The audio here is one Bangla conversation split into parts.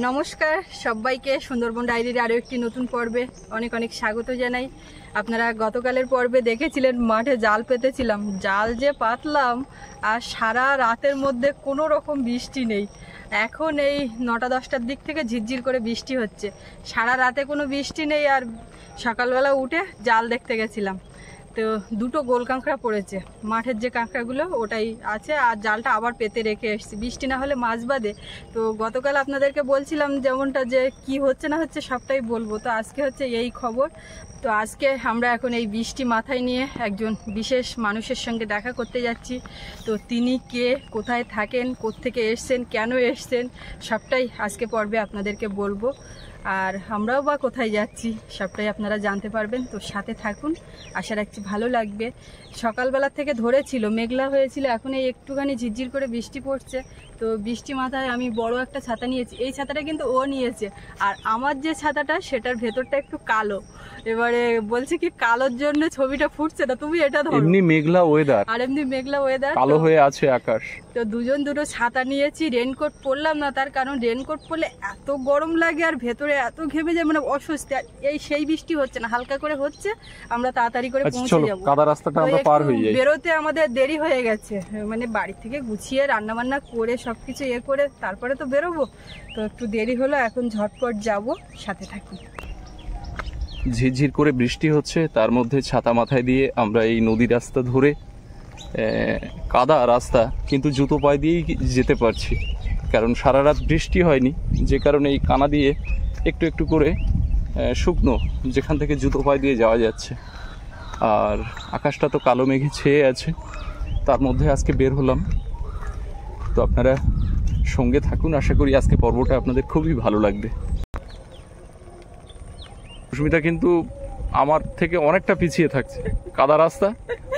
নমস্কার সবাইকে সুন্দরবন ডায়েরির আরও একটি নতুন পর্বে অনেক অনেক স্বাগত জানাই। আপনারা গতকালের পর্বে দেখেছিলেন মাঠে জাল পেতেছিলাম, জাল যে পাতলাম আর সারা রাতের মধ্যে কোনো রকম বৃষ্টি নেই। এখন এই 9টা-10টার দিক থেকে ঝিরঝির করে বৃষ্টি হচ্ছে, সারা রাতে কোনো বৃষ্টি নেই। আর সকালবেলা উঠে জাল দেখতে গেছিলাম, তো দুটো গোল কাঁকড়া পড়েছে, মাঠের যে কাঁকড়াগুলো ওটাই আছে, আর জালটা আবার পেতে রেখে এসেছি বৃষ্টি না হলে মাছ বাদে। তো গতকাল আপনাদেরকে বলছিলাম যেমনটা যে কি হচ্ছে না হচ্ছে সবটাই বলবো, তো আজকে হচ্ছে এই খবর। তো আজকে আমরা এখন এই বৃষ্টি মাথায় নিয়ে একজন বিশেষ মানুষের সঙ্গে দেখা করতে যাচ্ছি। তো তিনি কে, কোথায় থাকেন, কোত্থেকে এসছেন, কেন এসছেন, সবটাই আজকে পর্বে আপনাদেরকে বলবো। আর আমরাও বা কোথায় যাচ্ছি সবটাই আপনারা জানতে পারবেন, তো সাথে থাকুন, আশা রাখছি ভালো লাগবে। সকালবেলা থেকে ধরেছিল, মেঘলা হয়েছিল, এখন এই একটুখানি ঝিরঝির করে বৃষ্টি পড়ছে। তো বৃষ্টি মাথায় আমি বড় একটা ছাতা নিয়েছি, এই ছাতাটা কিন্তু ও নিয়েছে, আর আমার যে ছাতাটা সেটার ভেতরটা একটু কালো। এবারে বলছে কি কালোর জন্য ছবিটা ফুটছে না, তুমি এটা ধরো। এমনি মেঘলা ওয়েদার, আর এমনি মেঘলা ওয়েদার, কালো হয়ে আছে আকাশ। তো দুজন দুটো ছাতা নিয়েছি, রেনকোট পরলাম না, তার কারণ রেনকোট পরলে এত গরম লাগে আর ভেতরে এত ঘেমে যায়, মানে অস্বস্তি। আর এই সেই বৃষ্টি হচ্ছে না, হালকা করে হচ্ছে, আমরা তাড়াতাড়ি করে পৌঁছে যাবো। কাদা রাস্তাটা আমরা পার হয়ে যাই, বেরোতে আমাদের দেরি হয়ে গেছে, মানে বাড়ি থেকে গুছিয়ে রান্না বান্না করে সবকিছু করে তারপরে তো বেরোবো, তো একটু দেরি হলো, এখন ঝটপট যাব, সাথে থাকি। ঝিরঝির করে বৃষ্টি হচ্ছে, তার মধ্যে ছাতা মাথায় দিয়ে আমরা এই নদী রাস্তা ধরে, কাদা রাস্তা কিন্তু জুতো পায়ে দিয়েই যেতে পারছি, কারণ সারা রাত বৃষ্টি হয়নি, যে কারণে এই কানা দিয়ে একটু একটু করে শুকনো যেখান থেকে জুতো পায়ে দিয়ে যাওয়া যাচ্ছে। আর আকাশটা তো কালো মেঘে ছেয়ে আছে, তার মধ্যে আজকে বের হলাম। তো আপনারা সঙ্গে থাকুন, আশা করি আজকে পর্বটা আপনাদের খুবই ভালো লাগবে। সুস্মিতা কিন্তু আমার থেকে অনেকটা পিছিয়ে থাকছে, কাদা রাস্তা,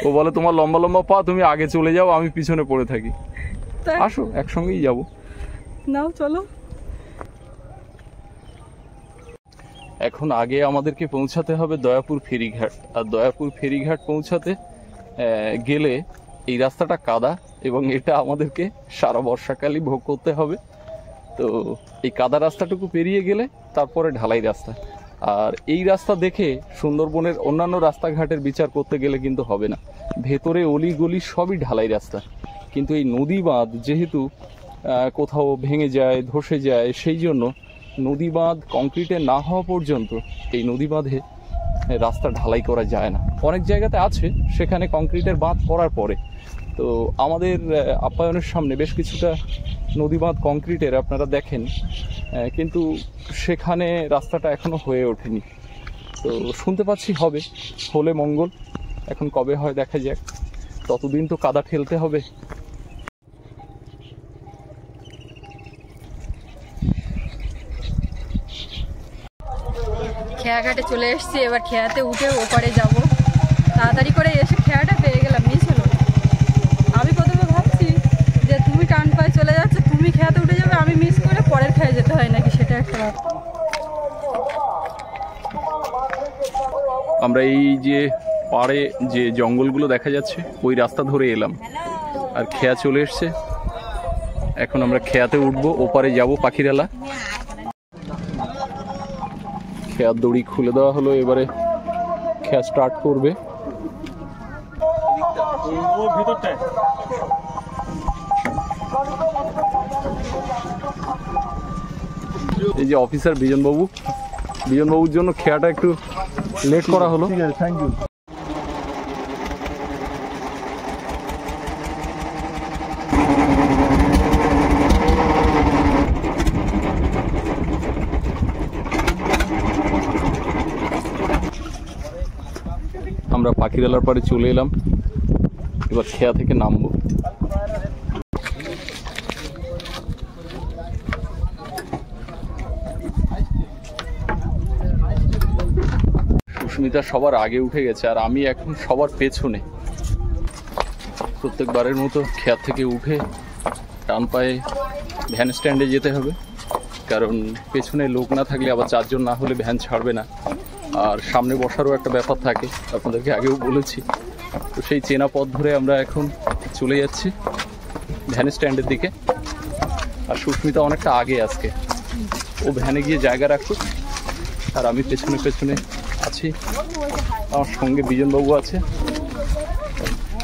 ও বলে তোমার লম্বা লম্বা পা, তুমি আগে চলে যাও, আমি পিছনে পড়ে থাকি। আসো একসঙ্গেই যাব, নাও চলো। এখন আগে আমাদেরকে পৌঁছাতে হবে দয়াপুর ফেরিঘাট, আর দয়াপুর ফেরিঘাট পৌঁছাতে গেলে এই রাস্তাটা কাদা, এবং এটা আমাদেরকে সারা বর্ষাকালই ভোগ করতে হবে। তো এই কাদা রাস্তাটুকু পেরিয়ে গেলে তারপরে ঢালাই রাস্তা। আর এই রাস্তা দেখে সুন্দরবনের অন্যান্য রাস্তাঘাটের বিচার করতে গেলে কিন্তু হবে না, ভেতরে অলি গলি সবই ঢালাই রাস্তা। কিন্তু এই নদী বাঁধ যেহেতু কোথাও ভেঙে যায়, ধসে যায়, সেই জন্য নদী বাঁধ কংক্রিটে না হওয়া পর্যন্ত এই নদী বাঁধে রাস্তা ঢালাই করা যায় না। অনেক জায়গাতে আছে সেখানে কংক্রিটের বাঁধ করার পরে, তো আমাদের আপ্যায়নের সামনে বেশ কিছুটা নদী বাঁধ কংক্রিটের আপনারা দেখেন, কিন্তু সেখানে রাস্তাটা এখনো হয়ে ওঠেনি। তো শুনতে পাচ্ছি হবে, হলে মঙ্গল, এখন কবে হয় দেখা যাক, ততদিন তো কাদা ঠেলতে হবে। খেয়াঘাটে চলে এসেছি, এবার খেয়াতে উঠে ওপারে যাব, তাড়াতাড়ি করে এসে খেয়াটা পেয়ে গেলাম, মিস হলো। আমি প্রথমে ভাবছি যে তুমি টান পায়ে চলে যাচ্ছ, তুমি খেয়াতে উঠে যাবে, আমি মিস করে পরের খেয়ে যেতে হয় নাকি, সেটা একটা। আমরা এই যে পাড়ে যে জঙ্গলগুলো দেখা যাচ্ছে ওই রাস্তা ধরে এলাম, আর খেয়া চলে এসছে। এখন আমরা খেয়াতে উঠবো, ওপারে যাব পাখিরালা। খেয়ার দড়ি খুলে দেওয়া হলো, এবারে খেয়া স্টার্ট করবে। এই যে অফিসার বিজনবাবুর জন্য খেয়াটা একটু লেট করা হলো। ঠিক আছে, থ্যাংক ইউ। আমরা পাখিরালার পাড়ে চলে এলাম, এবার খেয়া থেকে নামবো। সুস্মিতা সবার আগে উঠে গেছে, আর আমি এখন সবার পেছনে। প্রত্যেকবারের মতো খেয়া থেকে উঠে ডান পায়ে ভ্যান স্ট্যান্ডে যেতে হবে, কারণ পেছনে লোক না থাকলে আবার চারজন না হলে ভ্যান ছাড়বে না। আর সামনে বসারও একটা ব্যাপার থাকে, আপনাদেরকে আগেও বলেছি। তো সেই চেনা পথ ধরে আমরা এখন চলে যাচ্ছি ভ্যান স্ট্যান্ডের দিকে। আর সুস্মিতা অনেকটা আগে আজকে, ও ভ্যানে গিয়ে জায়গা রাখুক, আর আমি পেছনে পেছনে আছি। আমার সঙ্গে বিজনবাবু আছে,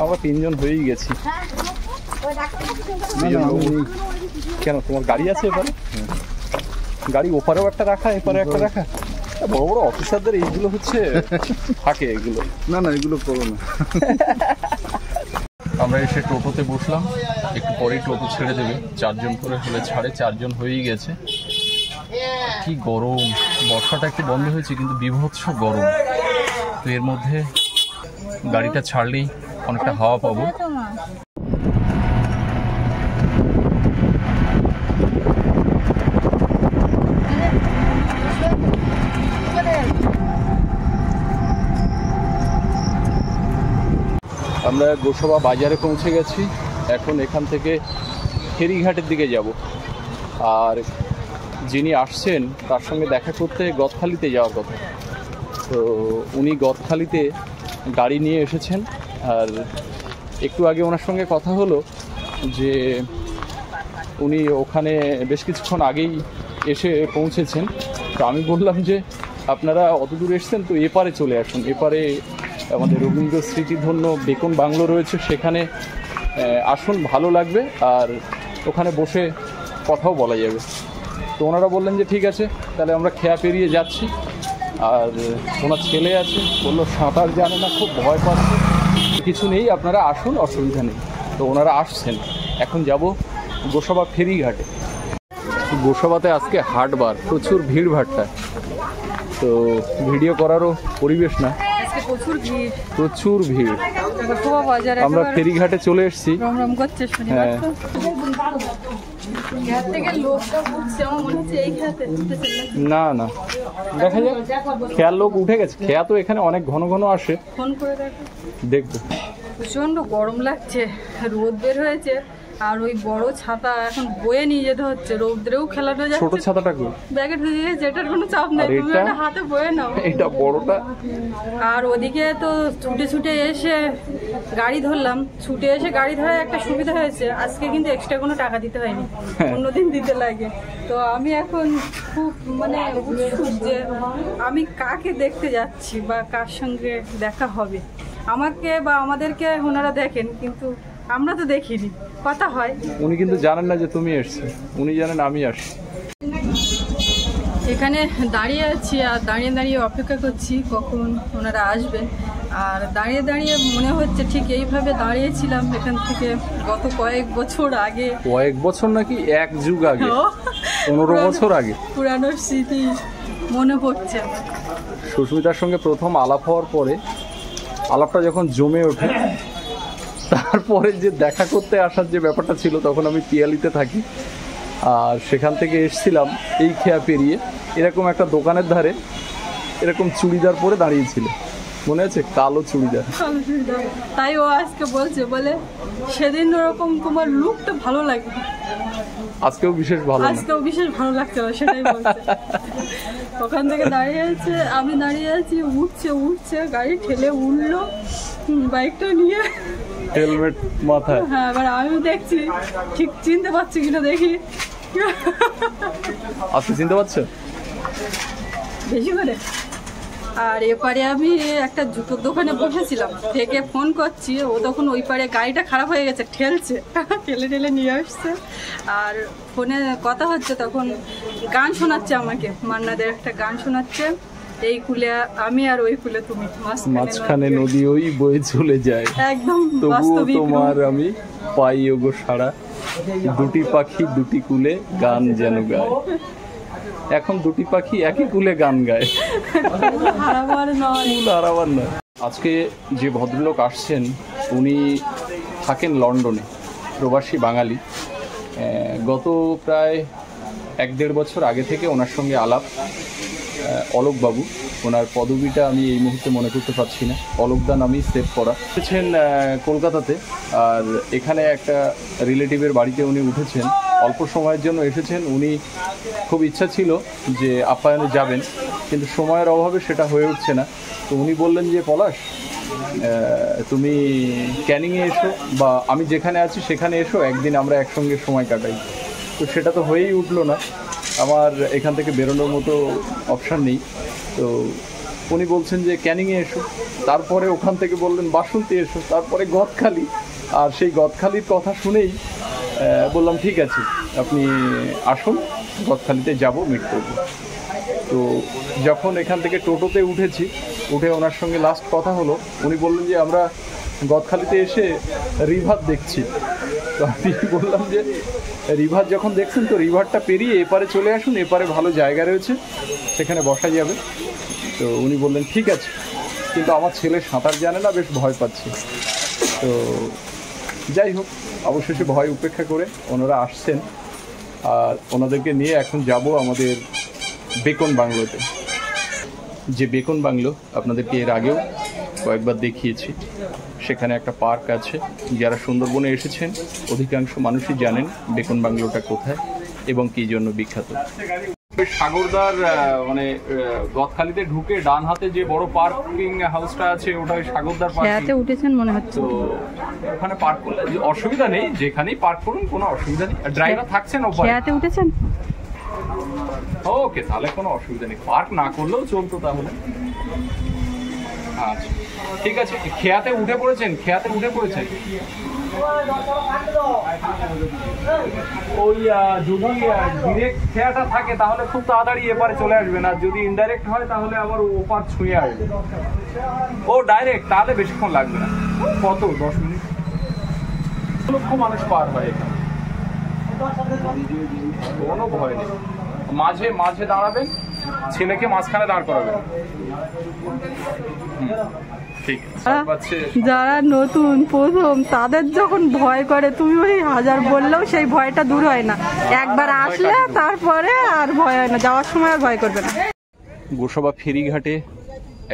আমরা 3 জন হয়েই গেছি। বিজনবাবু, কেন তোমার গাড়ি আছে এবারে? গাড়ি ওপারেও একটা রাখা, এপারে একটা রাখা। বড় বড় অফিসারদের এইগুলো হচ্ছে থাকে এগুলো। না না, এগুলো করো না। আমরা এসে টোটোতে বসলাম, একটু পরেই টোটো ছেড়ে দেবে। 4 জন করে হলে ছাড়ে, 4 জন হয়েই গেছে। কি গরম! বর্ষাটা একটু বন্ধ হয়েছে, কিন্তু বিভৎস গরম। তো এর মধ্যে গাড়িটা ছাড়লেই অনেকটা হাওয়া পাবো। আমরা গোসাবা বাজারে পৌঁছে গেছি। এখন এখান থেকে ফেরিঘাটের দিকে যাব, আর যিনি আসছেন তার সঙ্গে দেখা করতে গদখালিতে যাওয়ার কথা। তো উনি গদখালিতে গাড়ি নিয়ে এসেছেন, আর একটু আগে ওনার সঙ্গে কথা হলো যে উনি ওখানে বেশ কিছুক্ষণ আগেই এসে পৌঁছেছেন। তো আমি বললাম যে আপনারা অত দূর এসছেন, তো এপারে চলে আসুন। এপারে আমাদের রবীন্দ্র স্মৃতিধন্য বেকন বাংলো রয়েছে, সেখানে আসুন, ভালো লাগবে, আর ওখানে বসে কথাও বলা যাবে। তো ওনারা বললেন যে ঠিক আছে, তাহলে আমরা খেয়া পেরিয়ে যাচ্ছি। আর ওনার ছেলে আছে, বললো সাঁতার জানে না, খুব ভয় পাচ্ছে। কিছু নেই, আপনারা আসুন, অসুবিধা নেই। তো ওনারা আসছেন। এখন যাব গোসাবা ফেরিঘাটে। গোসাবাতে আজকে হাটবার, প্রচুর ভিড় ভাট্টা, তো ভিডিও করারও পরিবেশ না, প্রচুর ভিড়, প্রচুর ভিড়। আমরা ফেরিঘাটে চলে এসেছি। রমরম করছে শনিবার তো। ঘাট থেকে লোকটা উঠছে, আমার মনে হচ্ছে এই ঘাটে উঠতেছে না। না না, দেখা যাক। খেয়ার লোক উঠে গেছে। খেয়া তো এখানে অনেক ঘন ঘন আসে। ফোন করে দেখো, দেখবো। প্রচন্ড গরম লাগছে, রোদ বের হয়েছে, আর ওই বড় ছাতা এখন বয়ে নিয়ে যেতে হচ্ছে। রৌদ্রেও খেলানো যাচ্ছে। ছোট ছাতাটা কই? ব্যাগে ঢুকে গেছে, এটার কোনো চাপ নেই, তুমি এটা হাতে বয়ে নাও। এটা বড়টা। আর ওদিকে তো ছুটে ছুটে এসে গাড়ি ধরলাম। ছুটে এসে গাড়ি ধরার একটা সুবিধা হয়েছে, আজকে কিন্তু এক্সট্রা কোনো টাকা দিতে হয়নি, অন্যদিন দিতে লাগে। তো আমি এখন খুব মানে উৎসুক যে আমি কাকে দেখতে যাচ্ছি বা কার সঙ্গে দেখা হবে। আমাকে বা আমাদেরকে ওনারা দেখেন, কিন্তু আমরা তো দেখিনি, কথা হয়। উনি কিন্তু জানেন না যে তুমি এসছো, উনি জানেন আমি আসছি। এখানে দাঁড়িয়ে আছি, আর দাঁড়িয়ে দাঁড়িয়ে অপেক্ষা করছি কখন ওনারা আসবেন। আর দাঁড়িয়ে দাঁড়িয়ে মনে হচ্ছে ঠিক এইভাবে দাঁড়িয়েছিলাম এখান থেকে গত কয়েক বছর আগে। কয়েক বছর নাকি 1 যুগ আগে, 15 বছর আগে। পুরানো স্মৃতি মনে পড়ছে। সুস্মিতার সঙ্গে প্রথম আলাপ হওয়ার পরে, আলাপটা যখন জমে ওঠে, তারপরে যে দেখা করতে আসার যে ব্যাপারটা ছিল, তখন আমি পিয়ালিতে থাকি, আর সেখান থেকে এসছিলাম এই খেয়া পেরিয়ে। এরকম একটা দোকানের ধারে এরকম চুড়িদার পরে দাঁড়িয়েছিল, মনে আছে? কালো চুড়িদার। তাই ও আজকে বলছে, বলে সেদিন ওরকম তোমার লুকটা ভালো লাগে, আজকেও বিশেষ ভালো, আজকেও বিশেষ ভালো লাগছে, সেটাই বলছে। ওখান থেকে দাঁড়িয়ে আছে, আমি দাঁড়িয়ে আছি, উঠছে উঠছে, গাড়ি ঠেলে উঠলো, বাইকটা নিয়ে, হেলমেট মাথায়। হ্যাঁ, এবার আমি দেখছি ঠিক চিনতে পারছি কিনা, দেখি আজকে চিনতে পারছো বেশি করে। আর এপারে আমি একটা জুতোর দোকানে বসেছিলাম, থেকে ফোন করছি, ও তখন ওই পারে গাড়িটা খারাপ হয়ে গেছে, ঠেলছে, ঠেলে ঠেলে নিয়ে আসছে। আর ফোনে কথা হচ্ছে, তখন গান শোনাচ্ছে আমাকে, মান্নাদের একটা গান শোনাচ্ছে, এই কুলে আমি আর ওই কুলে তুমি, মাঝখানে নদী ওই বয়ে চলে যায়, একদম তবুও বাস্তবিক তোমার আমি পাই ওগো সারা, দুটি পাখি দুটি কুলে গান যেন গায়। এখন দুটি পাখি একই কুলে গান গায়, হারাবার নয়, হারাবার নয়। আজকে যে ভদ্রলোক আসছেন, উনি থাকেন লন্ডনে, প্রবাসী বাঙালি। গত প্রায় 1-1.5 বছর আগে থেকে ওনার সঙ্গে আলাপ। অলোকবাবু, ওনার পদবিটা আমি এই মুহূর্তে মনে করতে পারছি না, অলোকদা নামই সেভ করা। এসেছেন কলকাতাতে, আর এখানে একটা রিলেটিভের বাড়িতে উনি উঠেছেন, অল্প সময়ের জন্য এসেছেন। উনি খুব ইচ্ছা ছিল যে আপ্যায়নে যাবেন, কিন্তু সময়ের অভাবে সেটা হয়ে উঠছে না। তো উনি বললেন যে পলাশ, তুমি ক্যানিংয়ে এসো, বা আমি যেখানে আছি সেখানে এসো, একদিন আমরা একসঙ্গে সময় কাটাই। তো সেটা তো হয়েই উঠলো না। আমার এখান থেকে বেরোনোর মতো অপশান নেই। তো উনি বলছেন যে ক্যানিংয়ে এসো, তারপরে ওখান থেকে বললেন বাসন্তী এসো, তারপরে গদখালি। আর সেই গদখালির কথা শুনেই বললাম ঠিক আছে আপনি আসুন, গদখালিতে যাব, মিট করব। তো যখন এখান থেকে টোটোতে উঠেছি, উঠে ওনার সঙ্গে লাস্ট কথা হলো, উনি বললেন যে আমরা গদখালিতে এসে রিভার দেখছি। তো আমি বললাম যে রিভার যখন দেখছেন তো রিভারটা পেরিয়ে এপারে চলে আসুন, এপারে ভালো জায়গা রয়েছে, সেখানে বসা যাবে। তো উনি বললেন ঠিক আছে, কিন্তু আমার ছেলে সাঁতার জানে না, বেশ ভয় পাচ্ছে। তো যাই হোক, অবশেষে ভয় উপেক্ষা করে ওনারা আসছেন, আর ওনাদেরকে নিয়ে এখন যাব আমাদের বেকন বাংলোতে। যে বেকন বাংলো আপনাদেরকে এর আগেও কয়েকবার দেখিয়েছি, সেখানে একটা পার্ক আছে। যারা সুন্দরবনে এসেছেন অধিকাংশ মানুষই জানেন বেকন বাংলোটা কোথায় এবং কী জন্য বিখ্যাত। সাগরদার মানে গদখালিতে ঢুকে ডান হাতে যে বড় পার্কিং হাউসটা আছে, ওটা সাগরদার খেয়াতে উঠেছেন মনে হচ্ছে। তো ওখানে পার্ক করলে অসুবিধা নেই, যেখানেই পার্ক করুন কোনো অসুবিধা নেই। ড্রাইভার থাকছেন, খেয়াতে উঠেছেন? ওকে, তাহলে কোনো অসুবিধা নেই, পার্ক না করলেও চলতো তাহলে। আচ্ছা ঠিক আছে, খেয়াতে উঠে পড়েছেন? খেয়াতে উঠে পড়েছেন ওই যদি ডিরেক্ট খেয়াটা থাকে তাহলে খুব তাড়াতাড়ি এপারে চলে আসবেন, আর যদি ইনডাইরেক্ট হয় তাহলে আবার ওপার ছুঁয়ে আসবে। ও ডাইরেক্ট, তাহলে বেশিক্ষণ লাগবে না। কত, 10 মিনিট? লক্ষ মানুষ পার হয় এখানে, কোনো ভয় নেই। মাঝে মাঝে দাঁড়াবেন, ছেলেকে মাঝখানে দাঁড় করাবেন। যারা নতুন প্রথম তাদের যখন ভয় করে, তুমি ওই হাজার বললেও সেই ভয়টা দূর হয় না। একবার আসলে তারপরে আর ভয় হয় না, যাওয়ার সময় আর ভয় করবে না। গোসাবা ফেরিঘাটে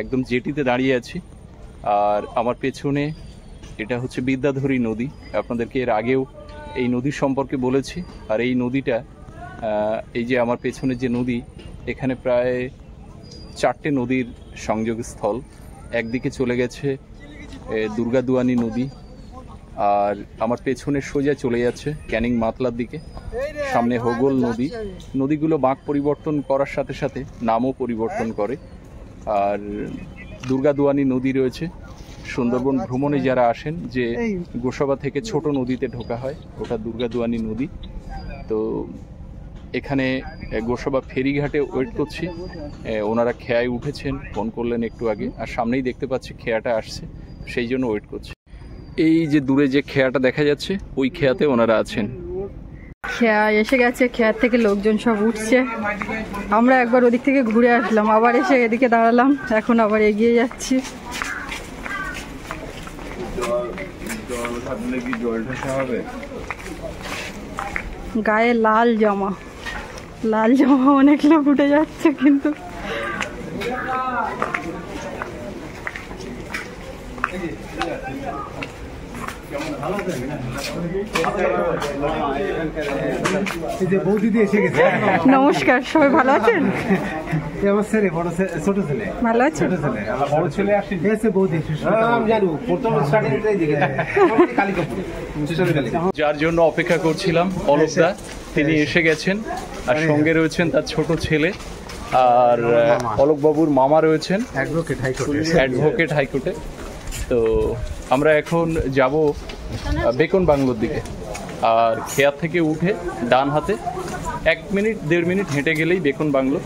একদম জেটিতে দাঁড়িয়ে আছি, আর আমার পেছনে এটা হচ্ছে বিদ্যাধরী নদী। আপনাদেরকে এর আগেও এই নদীর সম্পর্কে বলেছি। আর এই নদীটা, এই যে আমার পেছনে যে নদী, এখানে প্রায় 4টে নদীর সংযোগস্থল। একদিকে চলে গেছে দুর্গাদুয়ানি নদী, আর আমার পেছনে সোজা চলে যাচ্ছে ক্যানিং মাতলার দিকে, সামনে হোগল নদী। নদীগুলো বাঁক পরিবর্তন করার সাথে সাথে নামও পরিবর্তন করে। আর দুর্গাদুয়ানি নদী রয়েছে। সুন্দরবন ভ্রমণে যারা আসেন, যে গোসাবা থেকে ছোট নদীতে ঢোকা হয়, ওটা দুর্গাদুয়ানি নদী। তো এখানে গোসাবা ফেরিঘাটে ওয়েট করছি। ওনারা খেয়ায় উঠেছেন, ফোন করলেন একটু আগে, আর সামনেই দেখতে পাচ্ছি খেয়াটা আসছে, সেই জন্য ওয়েট করছি। এই যে দূরে যে খেয়াটা দেখা যাচ্ছে, ওই খেয়াতে ওনারা আছেন। খেয়া এসে গেছে, খেয়ার থেকে লোকজন সব উঠছে। আমরা একবার ওদিক থেকে ঘুরে আসলাম, আবার এসে এদিকে দাঁড়ালাম, এখন আবার এগিয়ে যাচ্ছি। গায়ে লাল জামা, লাল জামা অনেক লোক উঠে যাচ্ছে, কিন্তু নমস্কার, সবাই ভালো আছেন? ছোট ছেলে ভালো আছে? বড় ছেলে আসছে বৌদি, যার জন্য অপেক্ষা করছিলাম, অলোকদা, তিনি এসে গেছেন, আর সঙ্গে রয়েছেন তার ছোট ছেলে, আর অলোকবাবুর মামা রয়েছেন অ্যাডভোকেট হাইকোর্টে। তো আমরা এখন যাব বেকন বাংলোর দিকে, আর খেয়া থেকে উঠে ডান হাতে 1 মিনিট 1.5 মিনিট হেঁটে গেলেই বেকন বাংলো।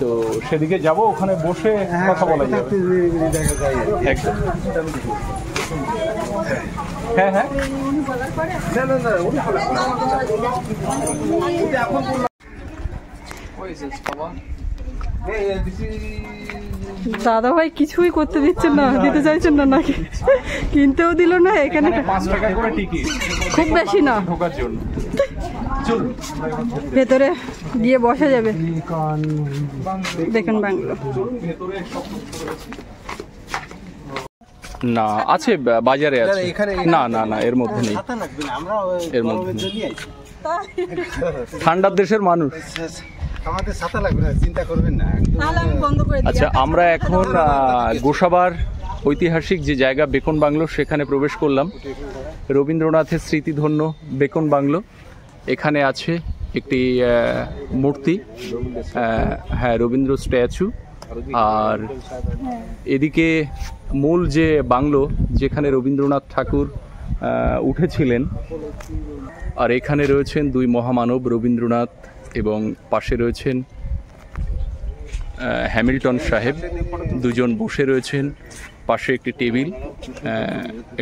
তো সেদিকে যাব, ওখানে বসে কথা বলা যাবে। একদম, হ্যাঁ হ্যাঁ। দাদা ভাই কিছুই করতে দিচ্ছেন না, দিতে চাইছেন না নাকি? কিনতেও দিল না। এখানে 5 টাকা করে টিকিট, খুব বেশি না, ঢোকার জন্য। ভেতরে গিয়ে বসা যাবে বেকন বাংলো। না, আছে, বাজারে আছে। না না না, এর মধ্যে নেই, এর মধ্যে নেই। ঠান্ডার দেশের মানুষ। আমাদের ছাতা লাগবে না, চিন্তা করবেন না। আচ্ছা, আমরা এখন গোসাবার ঐতিহাসিক যে জায়গা বেকন বাংলো, সেখানে প্রবেশ করলাম। রবীন্দ্রনাথের স্মৃতিধন্য বেকন বাংলো। এখানে আছে একটি মূর্তি, হ্যাঁ রবীন্দ্র স্ট্যাচু, আর এদিকে মূল যে বাংলো যেখানে রবীন্দ্রনাথ ঠাকুর উঠেছিলেন, আর এখানে রয়েছেন দুই মহামানব রবীন্দ্রনাথ এবং পাশে রয়েছেন হ্যামিল্টন সাহেব, দুজন বসে রয়েছেন, পাশে একটি টেবিল,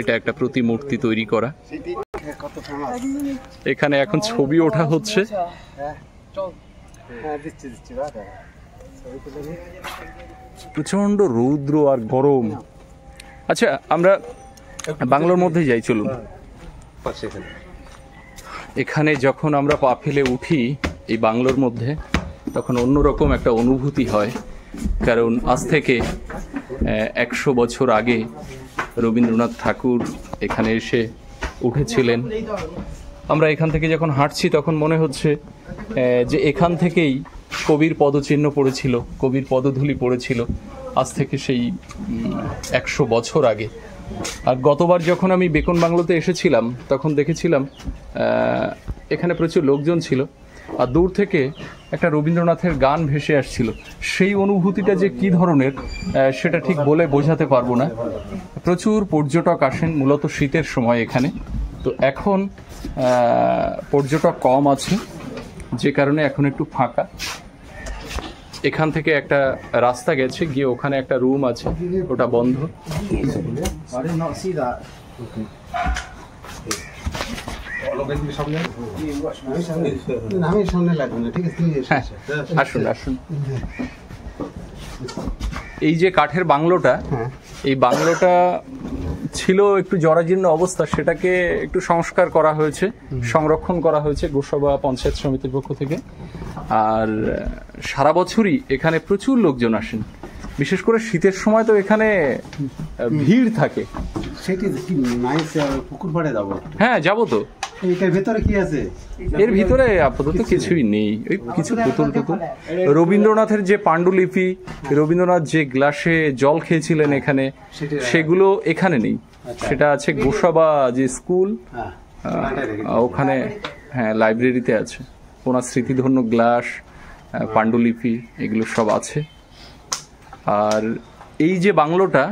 এটা একটা প্রতিমূর্তি তৈরি করা। এখানে এখন ছবি ওঠা হচ্ছে। প্রচন্ড রৌদ্র আর গরম। আচ্ছা আমরা বাংলোর মধ্যে যাই, চলুন। এখানে যখন আমরা পা ফেলে উঠি এই বাংলোর মধ্যে, তখন অন্যরকম একটা অনুভূতি হয়, কারণ আজ থেকে 100 বছর আগে রবীন্দ্রনাথ ঠাকুর এখানে এসে উঠেছিলেন। আমরা এখান থেকে যখন হাঁটছি তখন মনে হচ্ছে যে এখান থেকেই কবির পদচিহ্ন পড়েছিল, কবির পদধূলি পড়েছিল আজ থেকে সেই 100 বছর আগে। আর গতবার যখন আমি বেকন বাংলোতে এসেছিলাম তখন দেখেছিলাম এখানে প্রচুর লোকজন ছিল, আর দূর থেকে একটা রবীন্দ্রনাথের গান ভেসে আসছিল। সেই অনুভূতিটা যে কী ধরনের সেটা ঠিক বলে বোঝাতে পারবো না। প্রচুর পর্যটক আসেন মূলত শীতের সময় এখানে, তো এখন পর্যটক কম আছে, যে কারণে এখন একটু ফাঁকা। এখান থেকে একটা রাস্তা গেছে গিয়ে, ওখানে একটা রুম আছে, ওটা বন্ধ। আসুন আসুন। এই যে কাঠের বাংলোটা, এই বাংলোটা ছিল একটু জরাজীর্ণ অবস্থা, সেটাকে একটু সংস্কার করা হয়েছে, সংরক্ষণ করা হয়েছে গোসাবা পঞ্চায়েত সমিতির পক্ষ থেকে। আর সারা বছরই এখানে প্রচুর লোকজন আসেন, বিশেষ করে শীতের সময় তো এখানে ভিড় থাকে। পুকুর পাড়ে যাবো? হ্যাঁ যাবো তো। এর ভেতরে কি আছে? এর ভিতরে আপাতত কিছুই নেই, ওই কিছু পুতুল টুতুল। রবীন্দ্রনাথের যে পাণ্ডুলিপি, রবীন্দ্রনাথ যে গ্লাসে জল খেয়েছিলেন এখানে, সেগুলো এখানে নেই। সেটা আছে গোসাবা যে স্কুল, ওখানে, হ্যাঁ লাইব্রেরিতে আছে। ওনার স্মৃতিধন্য গ্লাস, পাণ্ডুলিপি, এগুলো সব আছে। আর এই যে বাংলোটা,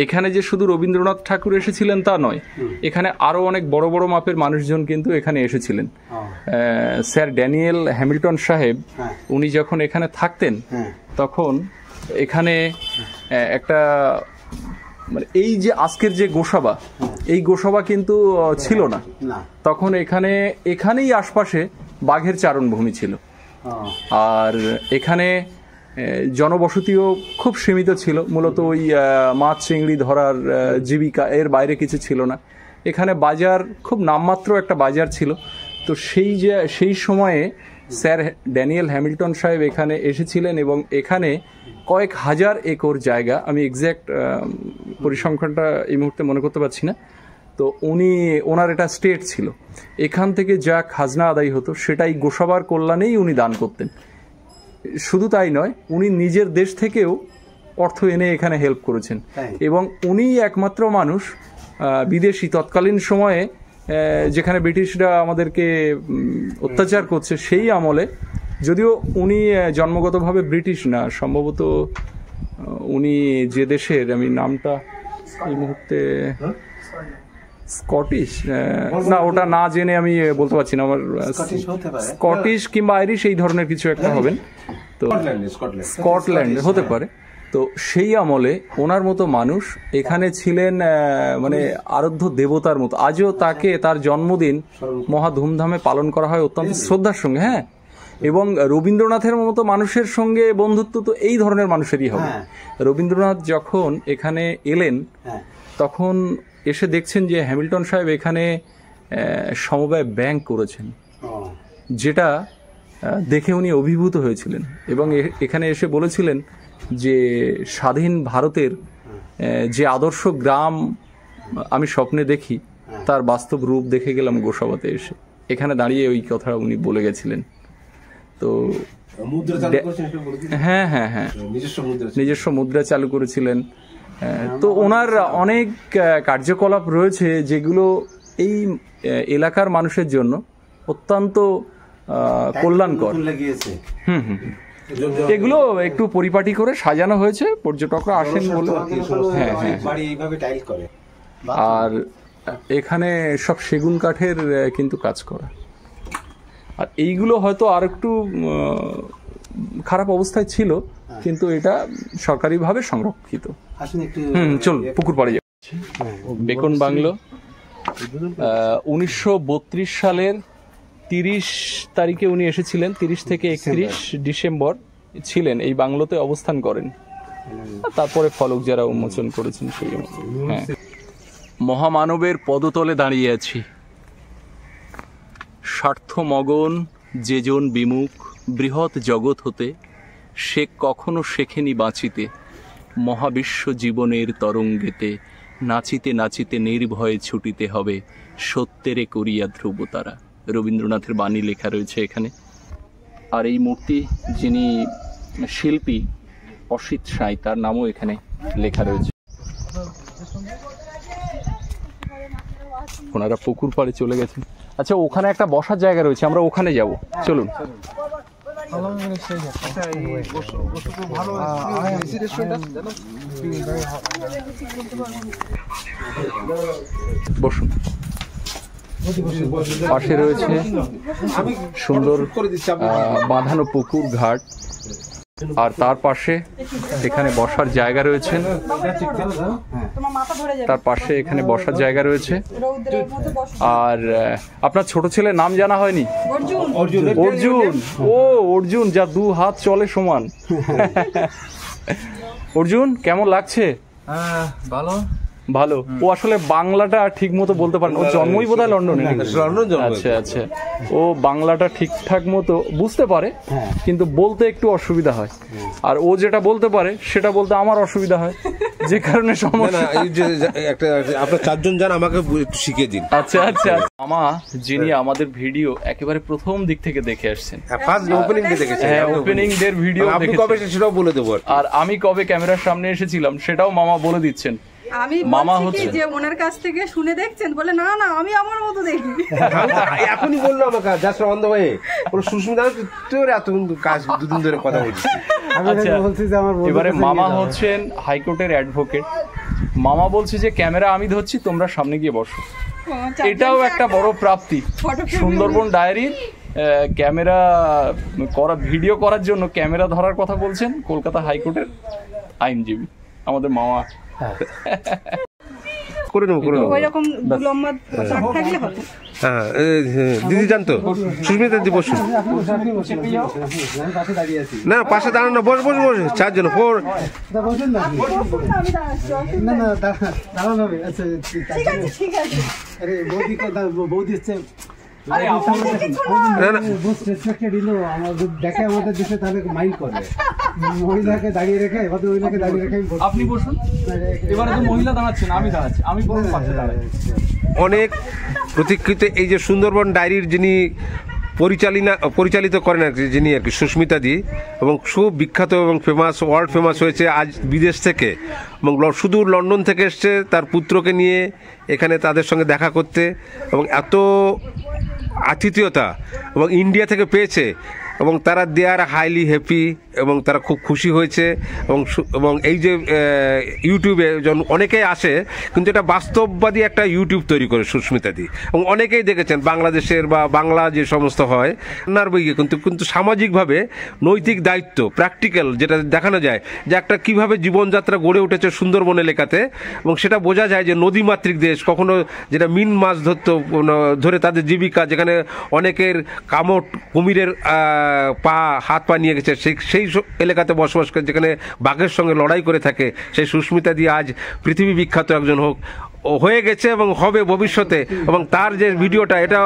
এখানে যে শুধু রবীন্দ্রনাথ ঠাকুর এসেছিলেন তা নয়, এখানে আরো অনেক বড় বড় মাপের মানুষজন কিন্তু এখানে এসেছিলেন। স্যার ড্যানিয়েল হ্যামিল্টন সাহেব, উনি যখন এখানে থাকতেন তখন এখানে একটা, মানে এই যে আজকের যে গোসাবা, এই গোসাবা কিন্তু ছিল না তখন। এখানেই আশপাশে বাঘের চারণভূমি ছিল, আর এখানে জনবসতিও খুব সীমিত ছিল। মূলত ওই মাছ চিংড়ি ধরার জীবিকা, এর বাইরে কিছু ছিল না। এখানে বাজার খুব নামমাত্র একটা বাজার ছিল। তো সেই সময়ে স্যার ড্যানিয়েল হ্যামিল্টন সাহেব এখানে এসেছিলেন এবং এখানে কয়েক হাজার একর জায়গা, আমি এক্স্যাক্ট পরিসংখ্যানটা এই মুহূর্তে মনে করতে পারছি না, তো ওনার এটা স্টেট ছিল। এখান থেকে যা খাজনা আদায় হতো সেটাই গোসাবার কল্যাণেই উনি দান করতেন। শুধু তাই নয়, উনি নিজের দেশ থেকেও অর্থ এনে এখানে হেল্প করেছেন, এবং উনিই একমাত্র মানুষ বিদেশি তৎকালীন সময়ে, যেখানে ব্রিটিশরা আমাদেরকে অত্যাচার করছে সেই আমলে, যদিও উনি জন্মগতভাবে ব্রিটিশ না, সম্ভবত উনি যে দেশের, আমি নামটা এই মুহূর্তে, স্কটিশ না, ওটা না জেনে আমি বলতে পারছি না, আমার স্কটিশ কিংবা আইরিশ এই ধরনের কিছু একটা হবেন, তো স্কটল্যান্ড হতে পারে। তো সেই আমলে ওনার মতো মানুষ এখানে ছিলেন, মানে আরাধ্য দেবতার মতো। আজও তাকে, তার জন্মদিন মহা ধুমধামে পালন করা হয় অত্যন্ত শ্রদ্ধার সঙ্গে। হ্যাঁ, এবং রবীন্দ্রনাথের মতো মানুষের সঙ্গে বন্ধুত্ব তো এই ধরনের মানুষেরই হবে। রবীন্দ্রনাথ যখন এখানে এলেন তখন এসে দেখছেন যে হ্যামিল্টন সাহেব এখানে সমবায় ব্যাংক করেছেন, যেটা দেখে উনি অভিভূত হয়েছিলেন এবং এখানে এসে বলেছিলেন যে স্বাধীন ভারতের যে আদর্শ গ্রাম আমি স্বপ্নে দেখি, তার বাস্তব রূপ দেখে গেলাম গোসাবাতে এসে। এখানে দাঁড়িয়ে ওই কথা উনি বলে গেছিলেন। তো হ্যাঁ হ্যাঁ হ্যাঁ, নিজস্ব মুদ্রা চালু করেছিলেন। তো ওনার অনেক কার্যকলাপ রয়েছে যেগুলো এই এলাকার মানুষের জন্য অত্যন্ত কল্যাণকর। লাগিয়েছে। হুম হুম হুম। এগুলো একটু পরিপাটি করে সাজানো হয়েছে, পর্যটকরা আসেন বলে। হ্যাঁ হ্যাঁ। বাড়ি এইভাবে টাইল করে। আর এখানে সব সেগুন কাঠের কিন্তু কাজ করা। আর এইগুলো হয়তো আর একটু খারাপ অবস্থায় ছিল, কিন্তু এটা সরকারিভাবে সংরক্ষিত। আসুন একটু। চল পুকুর পাড়ে যাচ্ছি। বেকন বাংলো 1932 সালের 30 তারিখে উনি এসেছিলেন। 30 থেকে 31 ডিসেম্বর ছিলেন এই বাংলোতে, অবস্থান করেন। তারপরে ফলক যারা উন্মোচন করেছেন সেই। হ্যাঁ, মহামানবের পদতলে দাঁড়িয়ে আছি। স্বার্থমগন যেজন বিমুখ বৃহৎ জগৎ হতে, সে কখনো শেখেনি বাঁচিতে। মহাবিশ্ব জীবনের তরঙ্গেতে নাচিতে নাচিতে নির্ভয়ে ছুটিতে হবে, সত্যেরে করিয়া ধ্রুবতারা। রবীন্দ্রনাথের বাণী লেখা রয়েছে এখানে। আর এই মূর্তি যিনি শিল্পী অসিত সাঁই, তার নামও এখানে লেখা রয়েছে। ওনারা পুকুর পাড়ে চলে গেছেন। আচ্ছা, ওখানে একটা বসার জায়গা রয়েছে, আমরা ওখানে যাব, চলুন। বসুন। পাশে রয়েছে সুন্দর বাঁধানো পুকুর ঘাট, আর তার পাশে এখানে বসার জায়গা রয়েছে। তার পাশে এখানে বসার জায়গা রয়েছে। আর আপনার ছোট ছেলের নাম জানা হয়নি? অর্জুন। ও অর্জুন, যা 2 হাত চলে সমান। অর্জুন, কেমন লাগছে? ভালো ভালো। ও আসলে বাংলাটা ঠিক মতো বলতে পারে না, ওর জন্মই বোধহয় লন্ডনে। আচ্ছা আচ্ছা, ও বাংলাটা ঠিকঠাক মতো বুঝতে পারে, কিন্তু বলতে একটু অসুবিধা হয়। আর ও যেটা বলতে পারে সেটা বলতে আমার অসুবিধা হয়, যে কারণে সমস্যা। আপনার 4 জন যান, আমাকে একটু শিখিয়ে দিন। আচ্ছা আচ্ছা। মামা যিনি আমাদের ভিডিও একেবারে প্রথম দিক থেকে দেখে আসছেন, ফার্স্ট ওপেনিং ডে দেখেছেন। হ্যাঁ, ওপেনিং ডের ভিডিও আপনি কবে সেটাও বলে দেবো। আর আমি কবে ক্যামেরার সামনে এসেছিলাম সেটাও মামা বলে দিচ্ছেন। আমি মামা বলছি হচ্ছে কি যে ওনার কাছ থেকে শুনে দেখছেন, বলে না না আমি আমার মতো দেখি। এখনই বললো আমাকে জাস্ট অন দ্য ওয়ে, ওর সুস্মিতা তোর এত কাজ 2 দিন ধরে কথা বলছি। আচ্ছা, এবারে মামা হচ্ছেন হাইকোর্টের অ্যাডভোকেট। মামা বলছে যে ক্যামেরা আমি ধরছি, তোমরা সামনে গিয়ে বসো। এটাও একটা বড় প্রাপ্তি। সুন্দরবন ডায়েরির ক্যামেরা করা, ভিডিও করার জন্য ক্যামেরা ধরার কথা বলছেন কলকাতা হাইকোর্টের আইনজীবী আমাদের মামা। করে নেবো ওইরকম লম্বা শাক থাকলে হতো। হ্যাঁ, দিদি জানতো সুস্মিতা দিদি বসুন। না পাশে দাঁড়ান না, বস 4 জন 4। না না দাঁড়ান হবে। আচ্ছা ঠিক আছে। আরে বৌদি হচ্ছে দেখে আমাদের দেশে, তাহলে মাইন্ড করবে। মহিলাকে দাঁড়িয়ে রেখে, মহিলাকে দাঁড়িয়ে রেখে আপনি বসুন। এবারে তো মহিলা দাঁড়াচ্ছেন, আমি দাঁড়াচ্ছি, আমি বরং পাশে দাঁড়াই। অনেক প্রতীক্ষিত এই যে সুন্দরবন ডায়েরির যিনি পরিচালিত করেন আর কি, যিনি আর কি সুস্মিতা দি, এবং খুব বিখ্যাত এবং ফেমাস, ওয়ার্ল্ড ফেমাস হয়েছে আজ বিদেশ থেকে, এবং সুদূর লন্ডন থেকে এসছে তার পুত্রকে নিয়ে এখানে তাদের সঙ্গে দেখা করতে, এবং এত আতিথেয়তা এবং ইন্ডিয়া থেকে পেয়েছে, এবং তারা দে আর হাইলি হ্যাপি, এবং তারা খুব খুশি হয়েছে। এবং এই যে ইউটিউবে যখন অনেকেই আসে, কিন্তু এটা বাস্তববাদী একটা ইউটিউব তৈরি করে সুস্মিতা দি, এবং অনেকেই দেখেছেন বাংলাদেশের বা বাংলা যে সমস্ত হয় রান্নার বইয়ে, কিন্তু সামাজিকভাবে নৈতিক দায়িত্ব প্র্যাকটিক্যাল যেটা দেখানো যায়, যে একটা কীভাবে জীবনযাত্রা গড়ে উঠেছে সুন্দরবন এলাকাতে, এবং সেটা বোঝা যায় যে নদীমাতৃক দেশ, কখনো যেটা মিন মাছ ধরে তাদের জীবিকা, যেখানে অনেকের কামট কুমিরের হাত পা নিয়ে গেছে, সেই এলাকাতে বসবাস করে, যেখানে বাঘের সঙ্গে লড়াই করে থাকে, সেই সুস্মিতা দি আজ পৃথিবী বিখ্যাত একজন হয়ে গেছে এবং হবে ভবিষ্যতে। এবং তার যে ভিডিওটা, এটা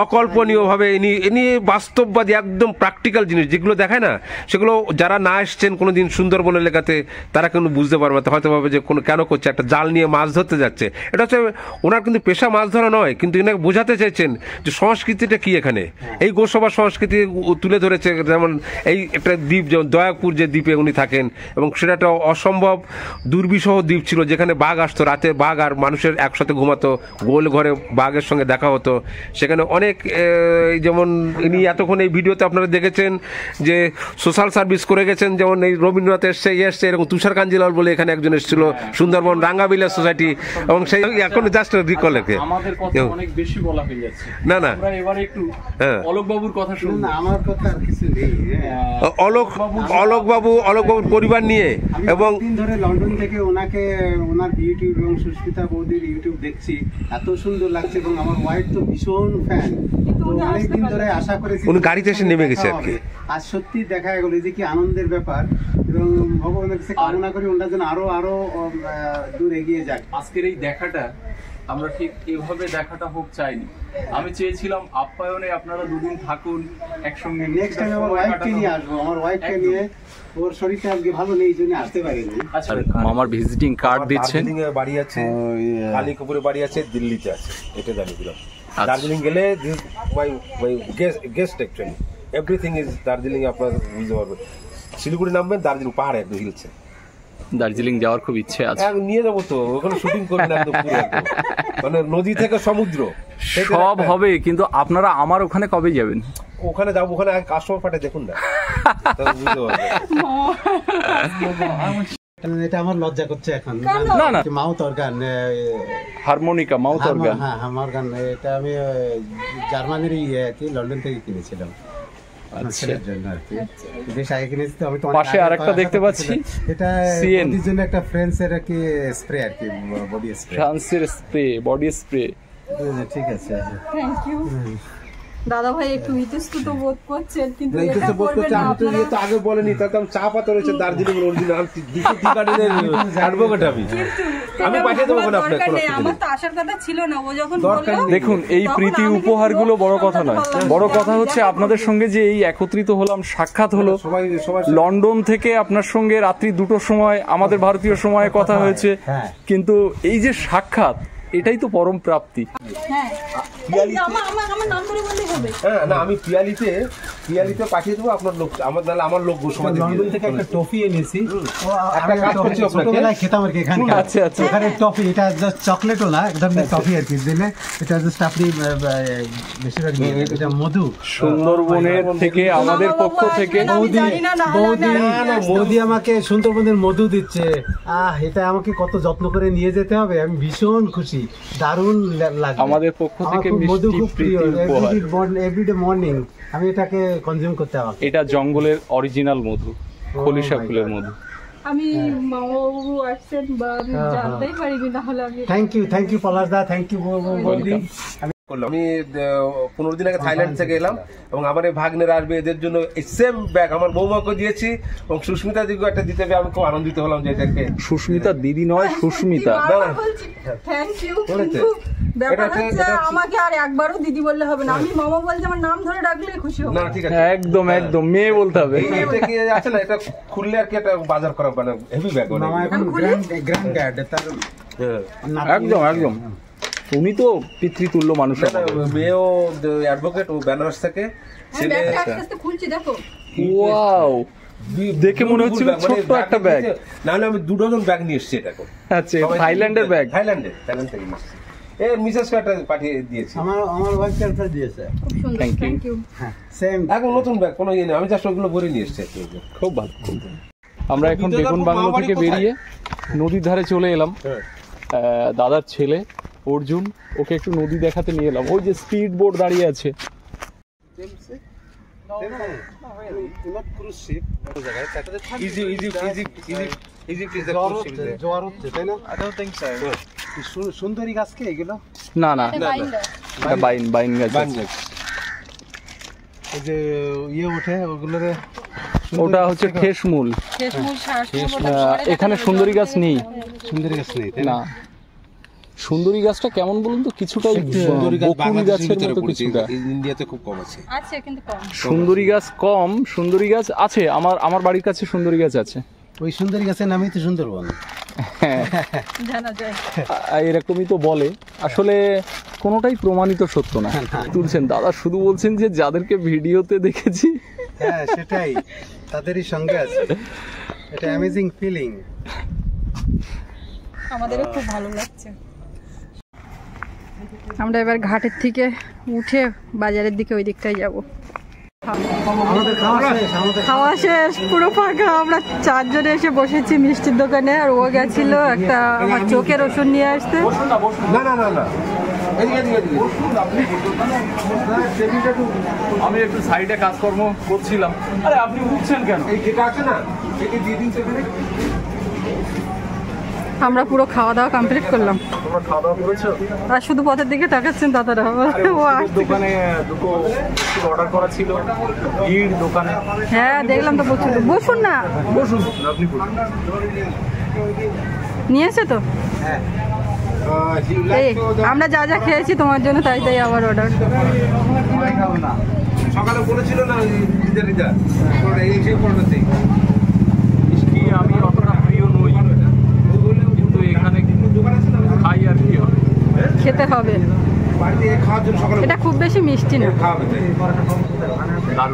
অকল্পনীয়ভাবে ইনি বাস্তববাদী একদম প্র্যাকটিক্যাল জিনিস যেগুলো দেখায় না, সেগুলো যারা না এসছেন কোনোদিন সুন্দরবন এলাকাতে তারা কিন্তু বুঝতে পারবে না, হয়তো ভাবে যে কেন করছে, একটা জাল নিয়ে মাছ ধরতে যাচ্ছে। এটা হচ্ছে ওনার কিন্তু পেশা মাছ ধরা নয়, কিন্তু এনাকে বোঝাতে চাইছেন যে সংস্কৃতিটা কি এখানে। এই গোসবা সংস্কৃতি তুলে ধরেছে, যেমন এই একটা দ্বীপ, যেমন দয়াপুর যে দ্বীপে উনি থাকেন, এবং সেটা একটা অসম্ভব দুর্বিষহ দ্বীপ ছিল, যেখানে বাঘ আসতো রাতে, বাঘ আর মানুষের একসাথে ঘুমাতো, গোল ঘরে বাঘের সঙ্গে দেখা হতো। সেখানে অনেক যেমন ইনি এতক্ষণ এই ভিডিওতে আপনারা দেখেছেন যে সোশ্যাল সার্ভিস করে গেছেন, যেমন এই রবীন্দ্রনাথ এসছে, এরকম তুষার কাঞ্জিলাল বলে এখানে একজন এসেছিল, সুন্দরবন রাঙ্গাবিলা সোসাইটি, এবং সেই এখন জাস্ট রিকল আর কি। আমাদের কথা অনেক বেশি বলা হয়ে যাচ্ছে, না না আমরা এবারে একটু অলোক বাবুর কথা শুনুন। আমার কথা আর কিছু নেই। অলোকবাবুর পরিবার নিয়ে, এবং দিন ধরে লন্ডন থেকে ওনার ইউটিউব এবং সুস্মিতা বৌদির ইউটিউব দেখছি, এত সুন্দর লাগছে, এবং আমার ওয়াইফ তো ভীষণ ফ্যান। তো অনেকদিন ধরে আশা করেছি উনি গাড়িতে এসে নেমে গেছে আর কি। আজ সত্যি দেখা গেল, যে কি আনন্দের ব্যাপার, এবং ভগবানের কাছে কামনা করি ওনারা যেন আরো দূর এগিয়ে যায়। আজকের এই দেখাটা আমরা ঠিক এভাবে দেখাটা হোক চাইনি, আমি চেয়েছিলাম আপ্যায়নে আপনারা দুদিন থাকুন একসঙ্গে। নেক্সট টাইম আমার ওয়াইফকে নিয়ে আসবো, আমার ওয়াইফকে নিয়ে, ওর শরীরটা আজকে ভালো নেই, এই জন্য আসতে পারিনি। আচ্ছা, মামার ভিজিটিং কার্ড দিচ্ছেন। দার্জিলিং এ বাড়ি আছে, কালিকাপুরে বাড়ি আছে, দিল্লিতে আছে, এটা জানি দিলাম। আচ্ছা। দার্জিলিং গেলে my guest actually everything is Darjeeling, আপনার বুঝতে পারবেন। শিলিগুড়ি নামবেন, দার্জিলিং পাহাড়ে একদম হিলছে। দার্জিলিং যাওয়ার খুব ইচ্ছে আছে। নিয়ে যাবো তো, ওখানে শুটিং করবেন একদম পুরো একদম। মানে নদী থেকে সমুদ্র সব হবে, কিন্তু আপনারা আমার ওখানে কবে যাবেন? ওখানে যাবো, ওখানে কাস্টমার পাঠে দেখুন না, তাহলে বুঝতে পারবেন। এটা আমার লজ্জা করছে এখন। না না, mouth organ, harmonica, mouth organ. হ্যাঁ অর্গান, এটা আমি জার্মানির লন্ডন থেকে কিনেছিলাম। আচ্ছা, বেশ আগে কিনেছি তো আমি। তো পাশে আরেকটা দেখতে পাচ্ছি, এটা সিএন বডির জন্য একটা ফ্রেন্সের আর কি স্প্রে, আর কি বডি স্প্রে, ফ্রান্সের স্প্রে, বডি স্প্রে। ঠিক আছে, থ্যাংক ইউ। দাদা ভাই একটু ইতস্তত বোধ করছেন, কিন্তু এই এটা তো বোধ করবেন করছে, না আমি তো আপনারা। তো আগে বলেনি, তার কারণ চা পাতা রয়েছে দার্জিলিং অরিজিনাল দিশি গার্ডেনের অ্যাডভোকেট আমি পাঠিয়ে দেবো ওখানে আপনার কোনো অসুবিধা আমার নেই। তো আসার কথা ছিল না, ও যখন দরকার বলল, নেই। দেখুন, এই তখন প্রীতি আমি উপহারগুলো কিন্তু বড় কথা নয়, বলতে পারলাম বড় না। কথা হচ্ছে আপনাদের সঙ্গে যে এই একত্রিত হলাম, সাক্ষাৎ হলো। সবাই লন্ডন থেকে আপনার সঙ্গে রাত্রি 2টোর সময় আমাদের ভারতীয় সময়ে কথা হয়েছে, হ্যাঁ। কিন্তু এই যে সাক্ষাৎ, এটাই তো পরম প্রাপ্তি। হ্যাঁ, এই যে আমার নাম ধরে বললেই হবে। হ্যাঁ না, আমি পিয়ালিতে পাঠিয়ে দেবো আপনার লোক, আমার লোক সমাজে লন্ডন থেকে একটা টফি এনেছি, একটা কাজ করছি আপনাকে। ছোটবেলায় খেতাম আর কি এখানে। আচ্ছা, আচ্ছা। এখানে টফি, এটা জাস্ট চকলেটও না, এক ধরনের টফি আর কি দিলে, এটা জাস্ট আপনি বেশিরভাগ নিয়ে নেন। এটা মধু, সুন্দরবনের থেকে আমাদের পক্ষ থেকে আমি জানি না, না হলে আমি বৌদি আমাকে সুন্দরবনের মধু দিচ্ছে। এটা আমাকে কত যত্ন করে নিয়ে যেতে হবে, আমি ভীষণ খুশি, দারুণ লাগবে। আমাদের পক্ষ আমার থেকে খুব মধু মিষ্টি খুব প্রিয়, প্রীতি উপহার। এভরিডে মর্নিং আমি এটাকে কনজিউম করতে হবে। এটা জঙ্গলের অরিজিনাল মধু, খলিশা my ফুলের God. মধু। আমি মামাবাবু আসছেন বা আমি জানতেই পারিনি, না হলে আমি। থ্যাংক ইউ পলাশ দা, থ্যাংক ইউ বৌদি। আমি 15 দিন আগে থাইল্যান্ড থেকে এলাম, এবং আমার এই ভাগ্নেরা আসবে, এদের জন্য এই সেম ব্যাগ আমার বৌমাকে দিয়েছি, এবং সুস্মিতা দিকে একটা দিতে পেরে আমি খুব আনন্দিত হলাম যে এটাকে। সুস্মিতা দিদি নয়, সুস্মিতা। Thank you. বলেছে? ব্যাপার এটা হচ্ছে আমাকে আর একবারও দিদি বললে হবে না, আমি মামা বলছে আমার নাম ধরে ডাকলে খুশি হব। না ঠিক আছে, একদম একদম মেয়ে বলতে হবে। এটা কি আছে না, এটা খুললে আর কি একটা বাজার করা, মানে হেভি ব্যাগ মামা এখন গ্র্যান্ড ড্যাড, তার একদম একদম, উনি তো পিতৃতুল্য মানুষ। মেয়েও অ্যাডভোকেট, ও বেনারস থেকে। আমি ব্যাগটা আস্তে আস্তে খুলছি, দেখো। ওয়াও, দেখে মনে হচ্ছিল ছোট্ট একটা ব্যাগ। নাহলে আমি 2 ডজন ব্যাগ নিয়ে এসেছি এটা করে। আচ্ছা, থাইল্যান্ডের ব্যাগ। থাইল্যান্ড থেকে নিয়ে এসেছি। মিসেস কাটা পাঠিয়ে দিয়েছি। আমার ওয়াইফ কার্ডটা দিয়েছে। খুব সুন্দর, Thank you. Thank you. হ্যাঁ সেম। এখন নতুন ব্যাগ কোনো ইয়ে নেই, আমি জাস্ট ওগুলো ভরে নিয়ে এসেছি। খুব ভালো। আমরা এখন বেগুন বাংলো থেকে বেরিয়ে নদীর ধারে চলে এলাম। দাদার ছেলে অর্জুন, ওকে একটু নদী দেখাতে নিয়ে এলাম। ওই যে স্পিড বোট দাঁড়িয়ে আছে। সুন্দরী গাছকে এগুলো না না, বাইন গাছ। এই যে ইয়ে ওঠে ওগুলোরে, ওটা হচ্ছে ঠেসমূল। এখানে সুন্দরী গাছ নেই। সুন্দরী গাছ নেই না, সুন্দরী গাছটা কেমন বলুন তো, কিছুটা সুন্দরী গাছ বকুল গাছের মতো কিছুটা। ইন্ডিয়াতে খুব কম আছে। আছে কিন্তু কম। সুন্দরী গাছ কম, সুন্দরী গাছ আছে। আমার বাড়ির কাছে সুন্দরী গাছ আছে। ওই সুন্দরী গাছের নামই তো সুন্দরবন। জানা যায়। এরকমই তো বলে, আসলে কোনোটাই প্রমাণিত সত্য না। তুলছেন দাদা, শুধু বলছেন যে যাদেরকে ভিডিওতে দেখেছি। হ্যাঁ সেটাই, তাদেরই সঙ্গে আছে। এটা অ্যামেজিং ফিলিং। আমাদেরও খুব ভালো লাগছে। আমরা এবার ঘাটের থেকে উঠে বাজারের দিকে ওই দিকটাই যাব। খাওয়া শেষ, পুরো ফাঁকা। আমরা 4 জনে এসে বসেছি মিষ্টির দোকানে, আর ও গেছিল একটা আমার চোখের ওষুধ নিয়ে আসতে। না না না না, আমি একটু সাইডে কাজকর্ম করছিলাম। আরে আপনি উঠছেন কেন? এই যেটা আছে না, এটি দিয়ে দিন সেখানে। আমরা পুরো খাওয়া দাওয়া কমপ্লিট করলাম, তোমরা খাওয়া দাওয়া করেছো? আর শুধু পথের দিকে তাকাচ্ছেন দাদারা। ও আসছে। দোকানে দুটো অর্ডার করা ছিল, ভিড় দোকানে। হ্যাঁ দেখলাম তো, প্রচুর। বসুন না, বসুন, আপনি বসুন। নিয়েছে তো। এই আমরা যা যা খেয়েছি তোমার জন্য, তাই তাই আবার অর্ডার। সকালে বলেছিল না রিদা এই সেই পড়াতে মিষ্টি আমি অতটা প্রিয় নই, কিন্তু এখানে খাই আর কি হবে, খেতে হবে। বাড়িতে খাওয়ার জন্য সকালে এটা খুব বেশি মিষ্টি না। খাওয়াবে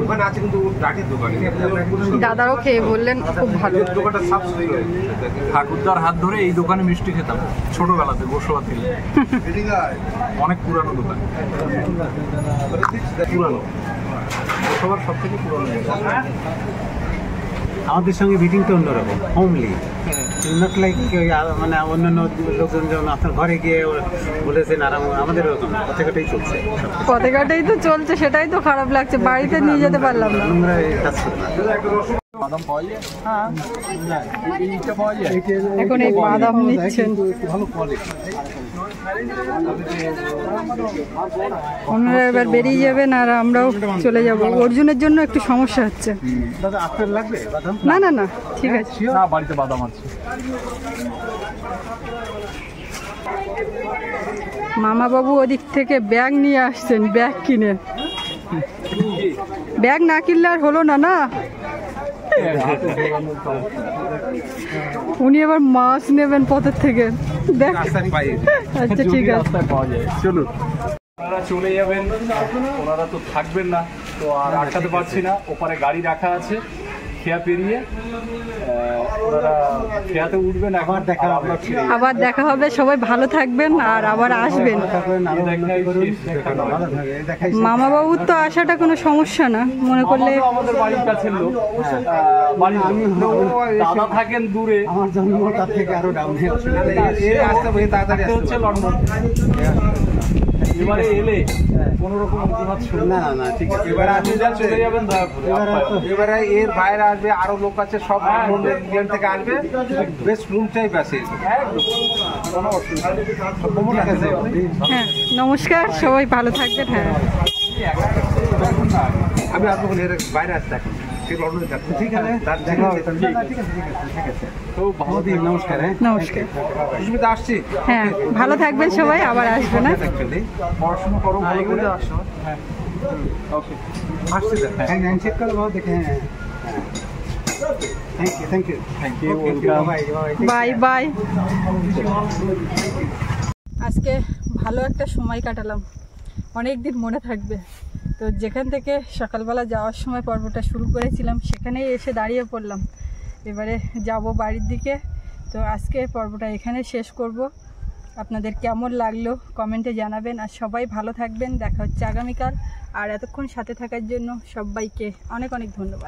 দোকান আছে, কিন্তু টাটির দোকান। দাদাও খেয়ে বললেন খুব ভালো। দোকানটা সাফ সুতরা। ঠাকুরদার হাত ধরে এই দোকানে মিষ্টি খেতাম ছোটবেলাতে, বসুয়া থেকে। অনেক পুরানো দোকান, পুরানো বসুয়ার সব থেকে পুরানো দোকান। আমাদের সঙ্গে মিটিংটা অন্যরকম, হোমলি, নট লাইক মানে অন্যান্য লোকজন যেমন আপনার ঘরে গিয়ে বলেছেন, আর আমাদের ওরকম পতাকাটাই চলছে, পতাকাটাই তো চলছে, সেটাই তো খারাপ লাগছে। বাড়িতে নিয়ে যেতে পারলাম না। নোংরা কাজ করে না। বাদাম পাওয়া যায়? হ্যাঁ, এইটা পাওয়া যায়। এখন এই বাদাম নিচ্ছেন। ভালো কোয়ালিটি। ওনারা এবার বেরিয়ে যাবেন আর আমরাও চলে যাব। অর্জুনের জন্য একটু সমস্যা হচ্ছে। দাদা আপনার লাগবে বাদাম? না না না, ঠিক আছে। না, বাড়িতে বাদাম আছে। মামা বাবু ওদিক থেকে ব্যাগ নিয়ে আসছেন, ব্যাগ কিনে। ব্যাগ না কিনলে আর হলো না, না? উনি এবার মাছ নেবেন পথের থেকে। দেখ, আচ্ছা ঠিক আছে। রাস্তায় পাওয়া যায়, চলুন। ওনারা চলে যাবেন, ওনারা তো থাকবেন না, তো আর আটকাতে পারছি না। ওপারে গাড়ি রাখা আছে, খেয়া পেরিয়ে ওনারা খেয়াতে উঠবেন। আবার দেখা হবে, আবার দেখা হবে। সবাই ভালো থাকবেন আর আবার আসবেন। মামা বাবুর তো আসাটা কোনো সমস্যা না মনে করলে। আমাদের বাড়ির কাছের লোক, বাড়ির দাদা থাকেন দূরে। আমার জন্ম তার থেকে আরো ডাউনে তাড়াতাড়ি হচ্ছে লন্ডন। এবারে এলে কোন রকম অজুহাত শুনবে না, না, না, ঠিক আছে। এবারে আপনি চলে যাবেন দয়াপুরে। এবারে এর বাইরে আসবে, আরো লোক আছে, সব ইন্ডিয়ান থেকে আসবে। বেস্ট রুম টাইপ আছে। কোনো অসুবিধা নেই। ঠিক আছে। হ্যাঁ, নমস্কার, সবাই ভালো থাকবেন। হ্যাঁ, আমি আসবো এর বাইরে আসতে এখন, ঠিক লন্ডনে থাকবো। ঠিক আছে, তার দেখা হবে। ঠিক আছে, ঠিক আছে। তো ভালো দিন, নমস্কার। হ্যাঁ, নমস্কার। সুস্মিতা আসছি। হ্যাঁ, ভালো থাকবেন সবাই, আবার আসবেন। না পড়াশোনা করো ভালো করে। হ্যাঁ, ওকে, আসছি স্যার। হ্যাঁ, হ্যান্ডশেক করো, ভালো দেখে। হ্যাঁ, thank you, thank you, bye bye. আজকে ভালো একটা সময় কাটালাম, অনেক দিন মনে থাকবে। তো যেখান থেকে সকালবেলা যাওয়ার সময় পর্বটা শুরু করেছিলাম, সেখানেই এসে দাঁড়িয়ে পড়লাম। এবারে যাব বাড়ির দিকে। তো আজকে পর্বটা এখানে শেষ করব। আপনাদের কেমন লাগলো কমেন্টে জানাবেন, আর সবাই ভালো থাকবেন। দেখা হচ্ছে আগামীকাল। আর এতক্ষণ সাথে থাকার জন্য সবাইকে অনেক অনেক ধন্যবাদ।